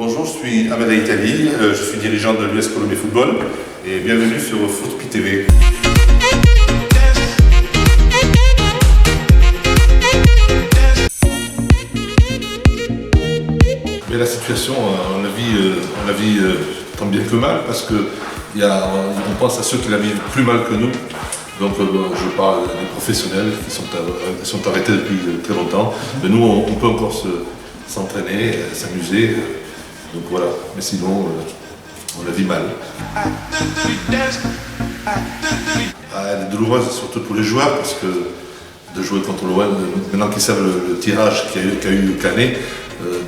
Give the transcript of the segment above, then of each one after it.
Bonjour, je suis Ahmed Aïtali, je suis dirigeant de l'US Colomiers Football et bienvenue sur Footpi TV. Mais la situation, on la vit tant bien que mal parce que on pense à ceux qui la vivent plus mal que nous. Donc je parle des professionnels qui sont arrêtés depuis très longtemps. Mais nous, on peut encore s'entraîner, s'amuser. Donc voilà, mais sinon, on la vit mal. Elle est douloureuse, surtout pour les joueurs, parce que de jouer contre l'OM, maintenant qu'ils savent le tirage qu'a eu Canet,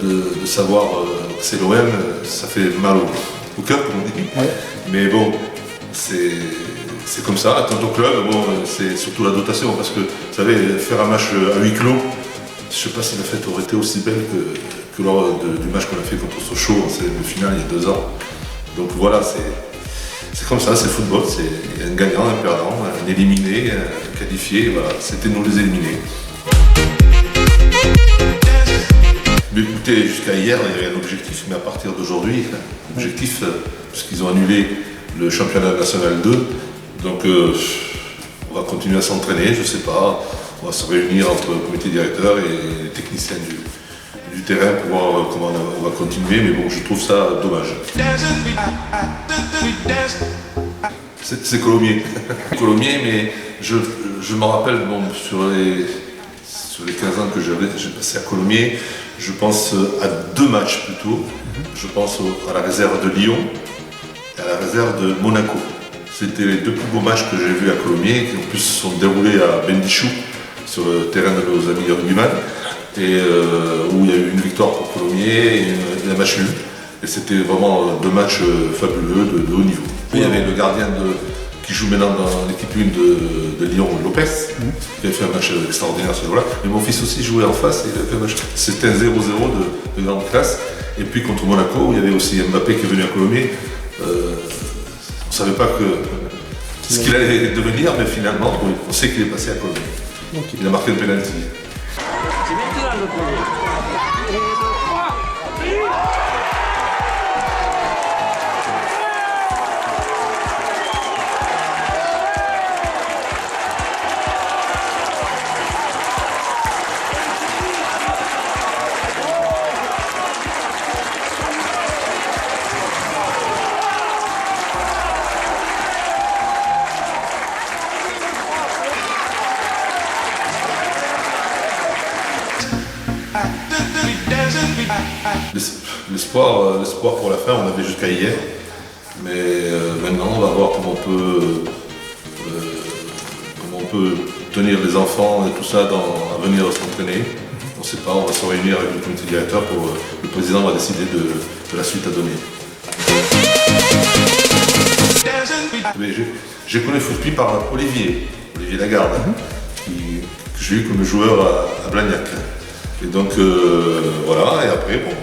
de savoir que c'est l'OM, ça fait mal au cœur, comme on dit. Ouais. Mais bon, c'est comme ça, tant au club, bon, c'est surtout la dotation, parce que, vous savez, faire un match à huis clos, je ne sais pas si la fête aurait été aussi belle que lors du match qu'on a fait contre Sochaux, c'est le final il y a 2 ans. Donc voilà, c'est comme ça, c'est le football, il y a un gagnant, un perdant, un éliminé, un qualifié, voilà, c'était nous les éliminés. Mais écoutez, jusqu'à hier, il y avait un objectif, mais à partir d'aujourd'hui, l'objectif, puisqu'ils ont annulé le championnat national 2, donc on va continuer à s'entraîner, je ne sais pas, on va se réunir entre le comité directeur et les techniciens du terrain pour voir comment on va continuer, mais bon, je trouve ça dommage. C'est Colomiers. Colomiers, mais je m'en rappelle, bon, sur les 15 ans que j'ai passé à Colomiers, je pense à 2 matchs plutôt. Je pense à la réserve de Lyon et à la réserve de Monaco. C'était les 2 plus beaux matchs que j'ai vus à Colomiers, qui en plus se sont déroulés à Bendichou, sur le terrain de nos amis rugbyman, et où il y a eu une victoire pour Colomiers et un match nul. Et c'était vraiment 2 matchs fabuleux, de haut niveau. Il y avait le gardien qui joue maintenant dans l'équipe 1 de Lyon, Lopez, qui a fait un match extraordinaire ce jour-là. Mais mon fils aussi jouait en face, et il a fait un match. C'était un 0-0 de grande classe. Et puis contre Monaco, où il y avait aussi Mbappé qui est venu à Colomiers. On ne savait pas ce qu'il allait devenir, mais finalement, oui, on sait qu'il est passé à Colomiers. Okay. Il a marqué le penalty. L'espoir pour la fin, on avait jusqu'à hier, mais maintenant on va voir comment on peut tenir les enfants et tout ça à venir s'entraîner. On ne sait pas, on va se réunir avec le comité directeur pour le président va décider de la suite à donner. J'ai connu Footpi par Olivier Lagarde, que j'ai eu comme joueur à Blagnac. Et donc voilà, et après bon,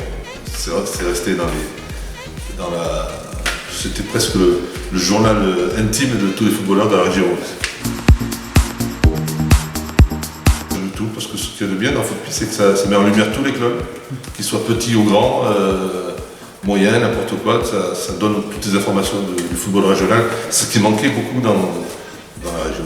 c'est resté c'était presque le journal intime de tous les footballeurs de la région. J'aime tout, parce que ce qu'il y a de bien dans Footpi, c'est que ça met en lumière tous les clubs, qu'ils soient petits ou grands, moyens, n'importe quoi, ça donne toutes les informations du football régional, ce qui manquait beaucoup dans la région.